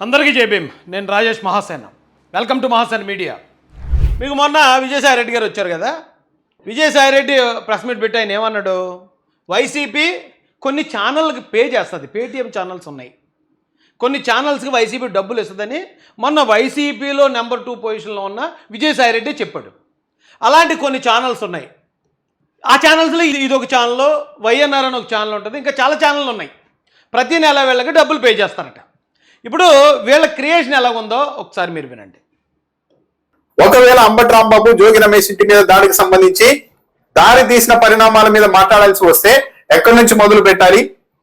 అందరికీ జై భీమ్. నేను Rajesh Mahasena. Welcome to Mahasena media. మీకు మొన్న విజయసాయి రెడ్డి గారు వచ్చారు కదా. విజయసాయి రెడ్డి ప్రెస్ మీట్ పెట్టి ఆయన ఏమన్నాడు, వైసీపీ కొన్ని ఛానళ్ళకి పే చేస్తుంది, పేటీఎం ఛానల్స్ ఉన్నాయి, కొన్ని ఛానల్స్కి వైసీపీ డబ్బులు ఇస్తుందని మొన్న వైసీపీలో నెంబర్ 2 పొజిషన్లో ఉన్న విజయసాయి రెడ్డి చెప్పాడు. అలాంటి కొన్ని ఛానల్స్ ఉన్నాయి. ఆ ఛానల్స్లో ఇది ఒక ఛానల్, వైఎన్ఆర్ అని ఒక ఛానల్ ఉంటుంది, ఇంకా చాలా ఛానళ్ళు ఉన్నాయి. ప్రతి నెల వీళ్ళకి డబ్బులు పే చేస్తారట. ఇప్పుడు వీళ్ళ క్రియేషన్ ఎలాగుందో ఒకసారి మీరు వినండి. ఒకవేళ అంబటి రాంబాబు జోగి రమేష్ ఇంటి మీద దాడికి సంబంధించి దారి తీసిన పరిణామాల మీద మాట్లాడాల్సి వస్తే ఎక్కడి నుంచి మొదలు పెట్టాలి?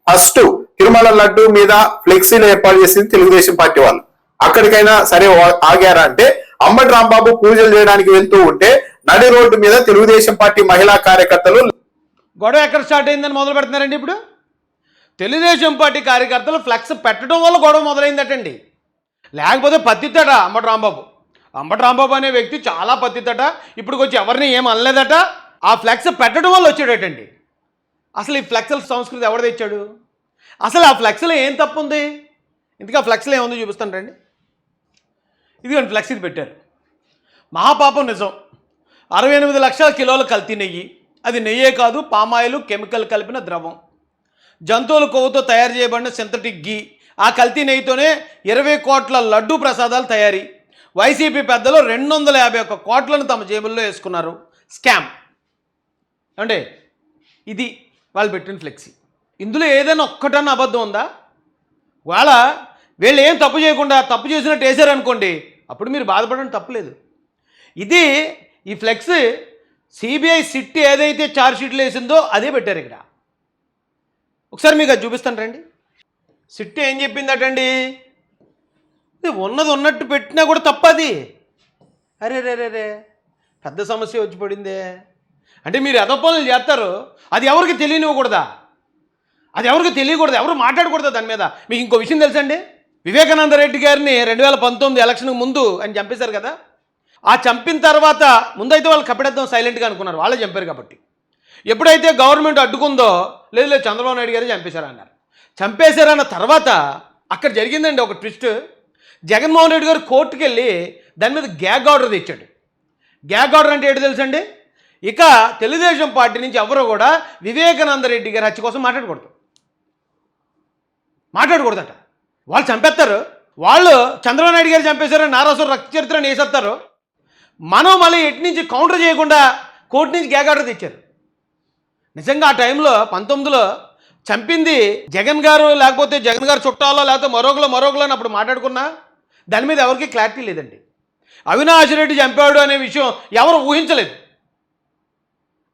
ఫస్ట్ తిరుమల లడ్డు మీద ఫ్లెక్సీలు ఏర్పాటు చేసింది తెలుగుదేశం పార్టీ వాళ్ళు. అక్కడికైనా సరే ఆగారా అంటే, అంబటి రాంబాబు పూజలు చేయడానికి వెళ్తూ ఉంటే నడి రోడ్డు మీద తెలుగుదేశం పార్టీ మహిళా కార్యకర్తలు గొడవ ఎక్కడ స్టార్ట్ అయిందని మొదలు పెడుతున్నారండి. ఇప్పుడు తెలుగుదేశం పార్టీ కార్యకర్తలు ఫ్లెక్స్ పెట్టడం వల్ల గొడవ మొదలైందటండి. లేకపోతే పత్తిద్దట అంబటి రాంబాబు. అంబటి రాంబాబు అనే వ్యక్తి చాలా పత్తిద్దట. ఇప్పుడు వచ్చి ఎవరిని ఏం అనలేదట. ఆ ఫ్లెక్స్ పెట్టడం వల్ల వచ్చాడటండి. అసలు ఈ ఫ్లెక్స్ల సంస్కృతి ఎవరు తెచ్చాడు? అసలు ఆ ఫ్లెక్స్లో ఏం తప్పు ఉంది? ఇంతగా ఫ్లెక్స్లో ఏముందో చూపిస్తాను రండి. ఇదిగోండి ఫ్లెక్స్ ఇది పెట్టారు. మహాపాపం నిజం. 68 లక్షల కిలోల కల్తీ నెయ్యి. అది నెయ్యే కాదు, పామాయిల్, కెమికల్ కలిపిన ద్రవం, జంతువుల కొవ్వుతో తయారు చేయబడిన సింథటిక్ గీ. ఆ కల్తీ నెయ్యితోనే 20 కోట్ల లడ్డూ ప్రసాదాలు తయారీ. వైసీపీ పెద్దలు 251 కోట్లను తమ జేబుల్లో వేసుకున్నారు. స్కామ్ అంటే ఇది వాళ్ళు పెట్టిన ఫ్లెక్సీ. ఇందులో ఏదైనా ఒక్కటన్నా అబద్ధం ఉందా? వాళ్ళ వీళ్ళు ఏం తప్పు చేయకుండా తప్పు చేసినట్టు వేసారనుకోండి, అప్పుడు మీరు బాధపడడం తప్పులేదు. ఇది ఈ ఫ్లెక్స్ సిబిఐ సిట్ ఏదైతే ఛార్జ్ షీట్లు వేసిందో అదే పెట్టారు ఇక్కడ. ఒకసారి మీకు అది చూపిస్తాను రండి. సిట్ ఏం చెప్పిందటండి, ఇది ఉన్నది ఉన్నట్టు పెట్టినా కూడా తప్పది. అరే రే రే రే పెద్ద సమస్య వచ్చి పడిందే. అంటే మీరు ఎదో పనులు చేస్తారు, అది ఎవరికి తెలియనివ్వకూడదా? అది ఎవరికి తెలియకూడదు, ఎవరు మాట్లాడకూడదా దాని మీద? మీకు ఇంకో విషయం తెలుసండి, వివేకానంద రెడ్డి గారిని 2019 ఎలక్షన్కి ముందు అని చంపేశారు కదా. ఆ చంపిన తర్వాత ముందైతే వాళ్ళు కప్పెడేద్దాం సైలెంట్గా అనుకున్నారు, వాళ్ళే చంపారు కాబట్టి. ఎప్పుడైతే గవర్నమెంట్ అడ్డుకుందో, లేదు చంద్రబాబు నాయుడు గారే చంపేశారన్నారు. చంపేశారన్న తర్వాత అక్కడ జరిగిందండి ఒక ట్విస్ట్. జగన్మోహన్ రెడ్డి గారు కోర్టుకు వెళ్ళి దాని మీద గ్యాగ్ ఆర్డర్ తెచ్చాడు. గ్యాగ్ ఆర్డర్ అంటే ఏంటో తెలుసండి, ఇక తెలుగుదేశం పార్టీ నుంచి ఎవరో కూడా వివేకానంద రెడ్డి గారి హత్య కోసం మాట్లాడకూడదట. వాళ్ళు చంపేస్తారు. వాళ్ళు చంద్రబాబు నాయుడు గారు చంపేశారని నారాసు రక్త చరిత్రను వేసేస్తారు. మనం మళ్ళీ ఎటు నుంచి కౌంటర్ చేయకుండా కోర్టు నుంచి గ్యాగ్ ఆర్డర్ తెచ్చారు. నిజంగా ఆ టైంలో 19లో చంపింది జగన్ గారు, లేకపోతే జగన్ గారు చుట్టాలో, లేకపోతే మరొకలో అని అప్పుడు మాట్లాడుకున్నా దాని మీద ఎవరికి క్లారిటీ లేదండి. అవినాష్ రెడ్డి చంపాడు అనే విషయం ఎవరు ఊహించలేదు.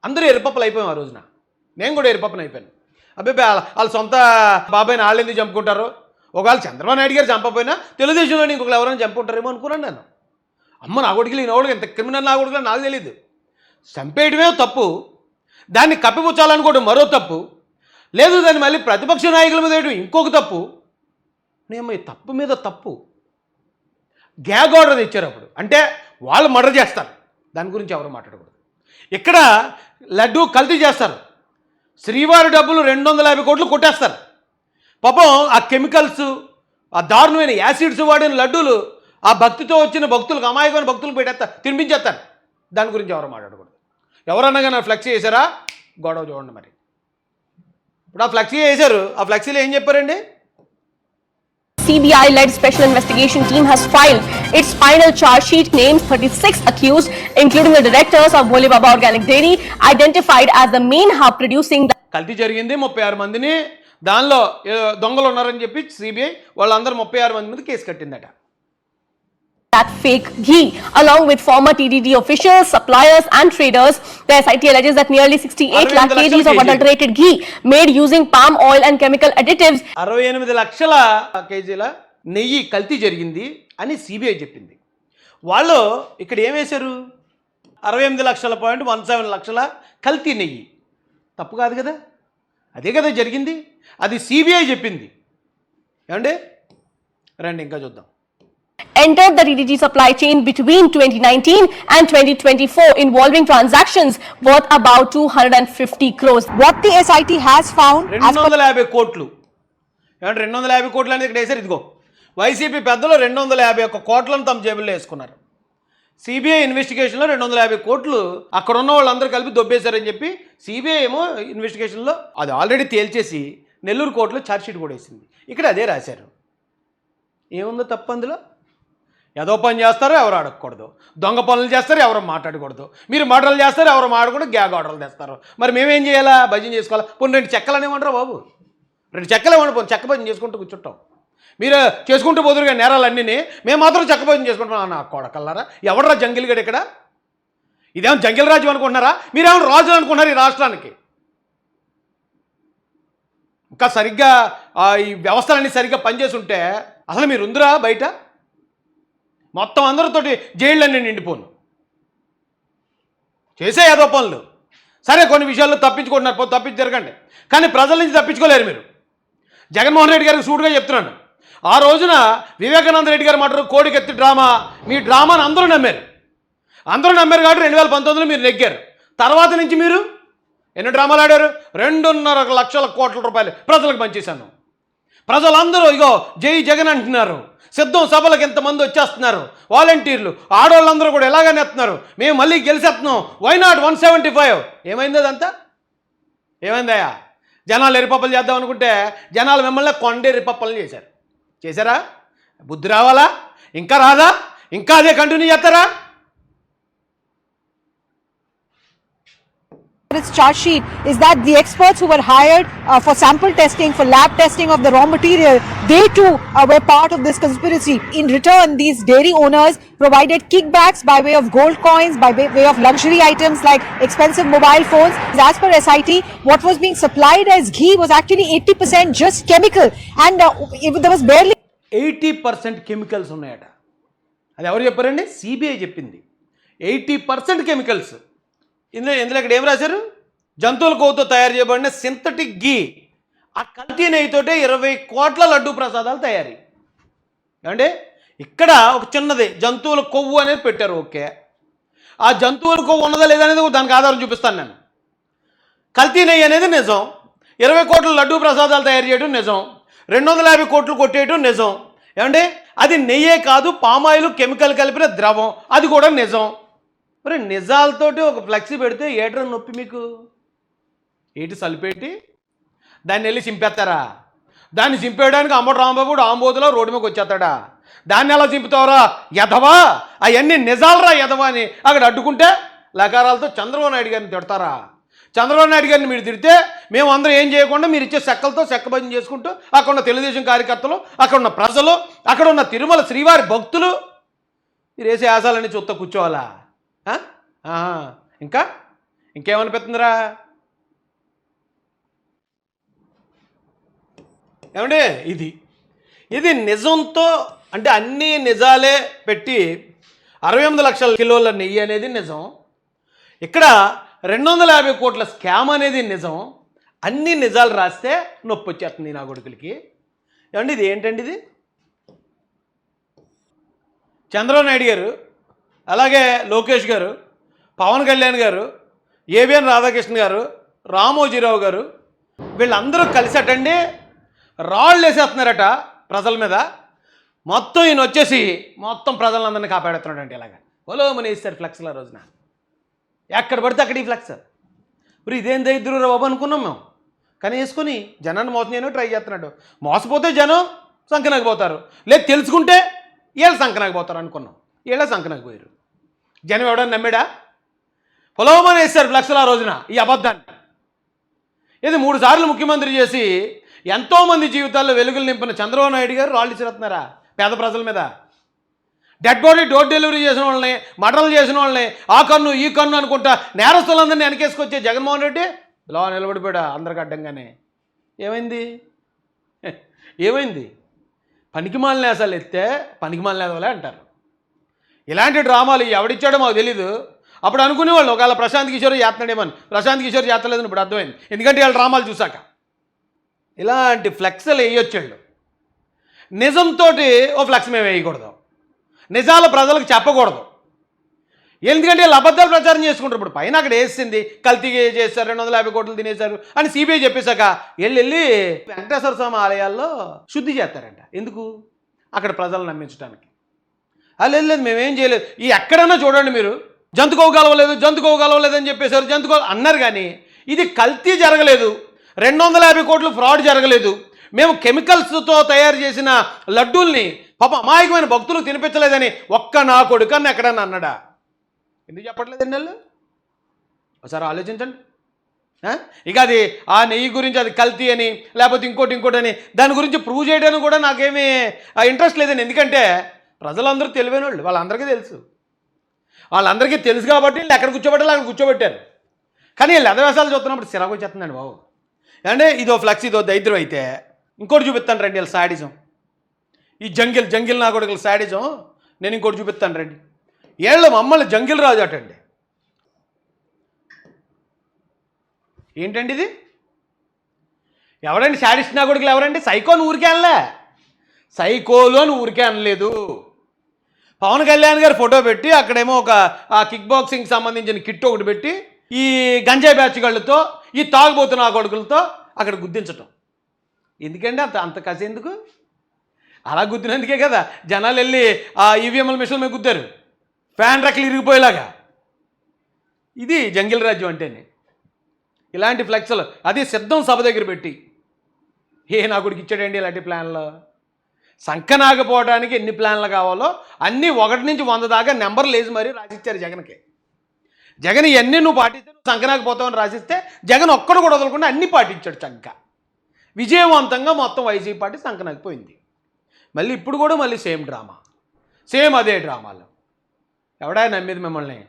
అందరూ ఎరుపప్పలు అయిపోయాం ఆ రోజున. నేను కూడా ఎరుపప్పని అయిపోయాను. అబ్బాయి వాళ్ళ సొంత బాబాయిని వాళ్ళు ఎందుకు చంపుకుంటారు? ఒకవేళ చంద్రబాబు నాయుడు గారు చంపకపోయినా తెలుగుదేశంలో ఇంకొకరు ఎవరైనా చంపుకుంటారేమో అనుకున్నాను నేను. అమ్మ నా కొడుకులు ఈయనోడు ఇంత క్రిమినల్ నా కొడుకులు నాకు తెలియదు. చంపేయడమే తప్పు, దాన్ని కప్పిపుచ్చాలనుకోవడం మరో తప్పు, లేదు దాన్ని మళ్ళీ ప్రతిపక్ష నాయకుల మీద వేయడం ఇంకొక తప్పు. నేను ఈ తప్పు మీద తప్పు. గ్యాగ్ ఆర్డర్ తెచ్చారు అప్పుడు. అంటే వాళ్ళు మర్డర్ చేస్తారు, దాని గురించి ఎవరు మాట్లాడకూడదు. ఇక్కడ లడ్డు కల్తీ చేస్తారు, శ్రీవారి డబ్బులు 250 కోట్లు కొట్టేస్తారు. పాపం ఆ కెమికల్స్, ఆ దారుణమైన యాసిడ్స్ వాడిన లడ్డూలు ఆ భక్తితో వచ్చిన భక్తులకు, అమాయకమైన భక్తులకు పెట్టేస్తారు, తినిపించేస్తారు. దాని గురించి ఎవరు మాట్లాడకూడదు. ఎవరన్నా కానీ ఫ్లెక్సీ వేసారా? గొడవ చూడండి. మరి ఇప్పుడు ఆ ఫ్లెక్సీ వేశారు, ఆ ఫ్లెక్సీలో ఏం చెప్పారండి? CBI-led special investigation team has filed its final charge sheet, named 36 accused, including the directors of Bhole Baba Organic Dairy, identified as the main hub producing the కల్తీ జరిగింది. 36 మందిని, దానిలో దొంగలు ఉన్నారని చెప్పి సిబిఐ వాళ్ళందరూ 36 మంది మీద case కట్టిందట. that fake ghee, along with former TDD officials, suppliers and traders. The SIT alleges that nearly 68 lakh kgs of adulterated ghee made using palm oil and chemical additives. 68 లక్షల కేజీల నెయ్యి కల్తీ జరిగింది అని సిబిఐ చెప్పింది. వాళ్ళు ఇక్కడ ఏం వేశారు? 68.17 లక్షల కల్తీ నెయ్యి. తప్పు కాదు కదా, అదే కదా జరిగింది. అది సిబిఐ చెప్పింది. ఏమండి రండి ఇంకా చూద్దాం. Entered the TDG supply chain between 2019 and 2024, involving transactions worth about 250 crores. What the SIT has found, 250 కోట్లు. ఏమంటే 250 కోట్లు అనేది ఇక్కడ వేసారు. ఇదిగో వైసీపీ పెద్దలు 251 కోట్లను తమ జేబుల్లో వేసుకున్నారు. సిబిఐ ఇన్వెస్టిగేషన్లో 250 కోట్లు అక్కడ ఉన్న వాళ్ళందరూ కలిపి దొబ్బేశారని చెప్పి సిబిఐ ఏమో ఇన్వెస్టిగేషన్లో అది ఆల్రెడీ తేల్చేసి నెల్లూరు కోర్టులో ఛార్జ్షీట్ కూడా వేసింది. ఇక్కడ అదే రాశారు. ఏముందో తప్పు అందులో? ఏదో పని చేస్తారు, ఎవరు అడగకూడదు. దొంగ పనులు చేస్తారు, ఎవరు మాట్లాడకూడదు. మీరు మర్డర్లు చేస్తారు, ఎవరు మాట్లాడకూడదు. గ్యాగ్ ఆర్డర్లు తెస్తారు. మరి మేమేం చేయాలా? భజన చేసుకోవాలా? పోనీ 2 చెక్కలు అనేమంటారా బాబు? 2 చెక్కలు ఏమంటారు? పోనీ చెక్క భజన చేసుకుంటూ కూర్చుంటాం. మీరు చేసుకుంటూ పోదురుగా నేరాలన్నీ, మేము మాత్రం చెక్క భజన చేసుకుంటాం. నా కొడకల్లారా, ఎవడరా జంగిల్ గడు ఇక్కడ? ఇదేమో జంగిల్ రాజ్యం అనుకుంటున్నారా? మీరేమో రాజులు అనుకుంటున్నారు ఈ రాష్ట్రానికి? ఇంకా సరిగ్గా ఈ వ్యవస్థలన్నీ సరిగ్గా పనిచేసి ఉంటే అసలు మీరు ఉందిరా బయట? మొత్తం అందరితోటి జైళ్ళన్నీ నిండిపోను చేసే ఏదో పనులు. సరే కొన్ని విషయాల్లో తప్పించుకుంటున్నారు, తప్పించి జరగండి, కానీ ప్రజల నుంచి తప్పించుకోలేరు మీరు. జగన్మోహన్ రెడ్డి గారికి సూటుగా చెప్తున్నాను, ఆ రోజున వివేకానంద రెడ్డి గారు మాట్లాడు కోడికెత్తి డ్రామా, మీ డ్రామాను అందరూ నమ్మారు కాబట్టి 2019లో మీరు నెగ్గారు. తర్వాత నుంచి మీరు ఎన్ని డ్రామాలు ఆడారు? 2.5 లక్షల కోట్ల రూపాయలు ప్రజలకు పనిచేశాను. ప్రజలందరూ ఇగో జై జగన్ అంటున్నారు. సిద్ధం సభలకు ఎంతమంది వచ్చేస్తున్నారు, వాలంటీర్లు, ఆడవాళ్ళందరూ కూడా ఎలాగనే ఎత్తున్నారు. మేము మళ్ళీ గెలిచేస్తున్నాం, వై నాట్ 175? ఏమైంది అదంతా? ఏమైందయ్యా? జనాలు ఎరిపప్పలు చేద్దాం అనుకుంటే జనాలు మిమ్మల్ని కొండెరిపప్పలు చేశారా? బుద్ధి రావాలా? ఇంకా రాదా? ఇంకా అదే కంటిన్యూ చేస్తారా? Its charge sheet is that the experts who were hired for sample testing, for lab testing of the raw material, they too were part of this conspiracy. In return, these dairy owners provided kickbacks by way of gold coins, by way of luxury items like expensive mobile phones. As per SIT, what was being supplied as ghee was actually 80% just chemical, and there was barely 80% chemicals ఉన్నాయట. అది ఎవరు చెప్పారండి? CBI చెప్పింది. 80% chemicals. ఇందులో ఇక్కడ ఏం రాశారు? జంతువుల కొవ్వుతో తయారు చేయబడిన సింథటిక్ గీ. ఆ కల్తీ నెయ్యితోటే 20 కోట్ల లడ్డూ ప్రసాదాలు తయారీ. అంటే ఇక్కడ ఒక చిన్నది జంతువుల కొవ్వు అనేది పెట్టారు. ఓకే, ఆ జంతువుల కొవ్వు ఉన్నదా లేదా అనేది దానికి ఆధారం చూపిస్తాను నేను. కల్తీ నెయ్యి అనేది నిజం, 20 కోట్ల లడ్డూ ప్రసాదాలు తయారు చేయడం నిజం, 250 కోట్లు కొట్టేయడం నిజం. ఏమంటే అది నెయ్యే కాదు, పామాయిల్ కెమికల్ కలిపిన ద్రవం, అది కూడా నిజం. మరి నిజాలతోటి ఒక ఫ్లెక్సీ పెడితే ఏట్రా నొప్పి మీకు? ఏటి సలిపెట్టి దాన్ని వెళ్ళి చింపేస్తారా? దాన్ని చింపేయడానికి అంబటి రాంబాబు ఆంబోతులో రోడ్డు మీదకి వచ్చేస్తాడా? దాన్ని ఎలా చింపుతావరా యదవా? అవన్నీ నిజాలరా యదవా అని అక్కడ అడ్డుకుంటే లకారాలతో చంద్రబాబు నాయుడు గారిని తిడతారా? చంద్రబాబు నాయుడు గారిని మీరు తిడితే మేము అందరం ఏం చేయకుండా మీరు ఇచ్చే చెక్కలతో చెక్కభజన చేసుకుంటూ అక్కడ ఉన్న తెలుగుదేశం కార్యకర్తలు, అక్కడ ఉన్న ప్రజలు, అక్కడ ఉన్న తిరుమల శ్రీవారి భక్తులు మీరు వేసే ఆశాలన్నీ చూస్తా కూర్చోవాలా? ఇంకేమనిపిస్తుందిరా? ఏమంటే ఇది నిజంతో అంటే అన్ని నిజాలే పెట్టి 68 లక్షల కిలోల నెయ్యి అనేది నిజం. ఇక్కడ 250 కోట్ల స్కామ్ అనేది నిజం. అన్ని నిజాలు రాస్తే నొప్పి వచ్చేస్తుంది నా కొడుకులకి. ఏమండి ఇది ఏంటండి? ఇది చంద్రబాబు నాయుడు గారు, అలాగే లోకేష్ గారు, పవన్ కళ్యాణ్ గారు, ఏబిఎన్ రాధాకృష్ణ గారు, రామోజీరావు గారు, వీళ్ళందరూ కలిసటండి రాళ్ళు వేసేస్తున్నారట ప్రజల మీద. మొత్తం ఈయన వచ్చేసి మొత్తం ప్రజలందరినీ కాపాడుతున్నాడంటే ఇలాగా ఒలోమని వేస్తారు ఫ్లెక్స్ల రోజున. ఎక్కడ పడితే అక్కడ ఈ ఫ్లెక్స్. ఇప్పుడు ఇదేం దరిద్రం బాబు అనుకున్నాం మేము. కానీ వేసుకొని జనాన్ని మోసం చేయను ట్రై చేస్తున్నాడు. మోసపోతే జనం సంకనాకి పోతారు, లేదు తెలుసుకుంటే వీళ్ళు సంకనాకి పోతారు అనుకున్నాం. వీళ్ళ సంకనాకి పోయారు. జనం ఎవడని నమ్మాడా? పొలవమని వేస్తారు ఫ్లెక్స్ల రోజున ఈ అబద్ధాన్ని. ఇది 3 సార్లు ముఖ్యమంత్రి చేసి ఎంతోమంది జీవితాల్లో వెలుగులు నింపిన చంద్రబాబు నాయుడు గారు రాళ్ళు ఇచ్చిరుతున్నారా పేద ప్రజల మీద? డెడ్ బాడీ డోర్ డెలివరీ చేసిన వాళ్ళని, మర్డర్లు చేసిన వాళ్ళని, ఆ కన్ను ఈ కన్ను అనుకుంటా నేరస్తులందరినీ వెనకేసుకొచ్చే జగన్మోహన్ రెడ్డి ఇలా నిలబడిపోయాడు అందరికి అడ్డంగానే. ఏమైంది? పనికిమాలిన నేసాలు ఎత్తే పనికిమాలిన నేసాలే అంటారు. ఇలాంటి డ్రామాలు ఎవడిచ్చాడో మాకు తెలీదు. అప్పుడు అనుకునేవాళ్ళు ఒకవేళ ప్రశాంత్ కిషోర్ చేస్తున్నాడేమని. ప్రశాంత్ కిషోర్ చేస్తలేదని ఇప్పుడు అర్థమైంది, ఎందుకంటే వాళ్ళ డ్రామాలు చూశాక. ఇలాంటి ఫ్లెక్స్లు వేయొచ్చాళ్ళు. నిజంతో ఓ ఫ్లెక్స్ మేము వేయకూడదు, నిజాలు ప్రజలకు చెప్పకూడదు. ఎందుకంటే వీళ్ళు అబద్ధాలు ప్రచారం చేసుకుంటారు. ఇప్పుడు పైన అక్కడ వేసింది కల్తీ చేశారు, 250 కోట్లు తినేశారు అని సిబిఐ చెప్పేశాక వెళ్ళి వెంకటేశ్వర స్వామి ఆలయాల్లో శుద్ధి చేస్తారంట. ఎందుకు? అక్కడ ప్రజలను నమ్మించడానికి. లేదు లేదు మేమేం చేయలేదు. ఈ ఎక్కడన్నా చూడండి మీరు, జంతుకోగలవలేదు అని చెప్పేశారు, అన్నారు. కానీ ఇది కల్తీ జరగలేదు, 250 కోట్లు ఫ్రాడ్ జరగలేదు, మేము కెమికల్స్తో తయారు చేసిన లడ్డూల్ని పాప అమాయకమైన భక్తులు తినిపించలేదని ఒక్క నా కొడుకని ఎక్కడన్నా అన్నాడా? ఎందుకు చెప్పట్లేదండి వాళ్ళు? ఒకసారి ఆలోచించండి. ఇక అది ఆ నెయ్యి గురించి అది కల్తీ అని లేకపోతే ఇంకోటి అని దాని గురించి ప్రూవ్ చేయడానికి కూడా నాకేమీ ఇంట్రెస్ట్ లేదండి. ఎందుకంటే ప్రజలందరూ తెలివైన వాళ్ళు, వాళ్ళందరికీ తెలుసు కాబట్టి వీళ్ళు ఎక్కడ కూర్చోబెట్టాలి అక్కడ కూర్చోబెట్టారు. కానీ వీళ్ళు ఎదవేసాలు చూస్తున్నప్పుడు సిరాకు వచ్చేస్తుందండి బాబు. అంటే ఇదో ఫ్లెక్స్, ఇదో దరిద్రం అయితే ఇంకోటి చూపిస్తాను రండి వీళ్ళ సాడిజం. ఈ జంగిల్ నా కొడుకుల సాడిజం నేను ఇంకోటి చూపిస్తాను రండి. వీళ్ళు మమ్మల్ని జంగిల్ రాజు అటండి. ఏంటండి ఇది? ఎవరండి శాడిస్ట్ నా కొడుకులు? ఎవరండి? సైకోని ఊరికే అనలే, సైకోలోని ఊరికే అనలేదు. పవన్ కళ్యాణ్ గారు ఫోటో పెట్టి అక్కడేమో ఒక కిక్ బాక్సింగ్ సంబంధించిన కిట్ ఒకటి పెట్టి ఈ గంజాయి బ్యాచ్గాళ్ళతో ఈ తాగుబోతున్న ఆ కొడుకులతో అక్కడ గుద్దించటం ఎందుకండి? అంత కసి ఎందుకు? అలా గుద్దినందుకే కదా జనాలు వెళ్ళి ఆ ఈవీఎంల మిషన్ల మీద గుద్దారు, ఫ్యాన్ రెక్కలు ఇరిగిపోయేలాగా. ఇది జంగిల్ రాజ్యం అంటేనే. ఇలాంటి ఫ్లెక్స్లు అది సిద్ధం సభ దగ్గర పెట్టి నా కొడుకు ఇచ్చాడండి ఇలాంటి ప్లాన్లు. సంకనాకపోవడానికి ఎన్ని ప్లాన్లు కావాలో అన్నీ 1 నుంచి 100 దాకా నెంబర్లు వేసి మరీ రాసిచ్చారు జగన్కి. జగన్ ఇవన్నీ నువ్వు పాటిస్తే నువ్వు సంకనాకపోతావని రాసిస్తే జగన్ ఒక్కడు కూడా వదలకుండా అన్నీ పాటించాడు చక్కగా. విజయవంతంగా మొత్తం వైసీపీ పార్టీ సంకనాకపోయింది. మళ్ళీ ఇప్పుడు కూడా సేమ్ డ్రామా, సేమ్ అదే డ్రామాలు. ఎవడా నమ్మేది మిమ్మల్ని?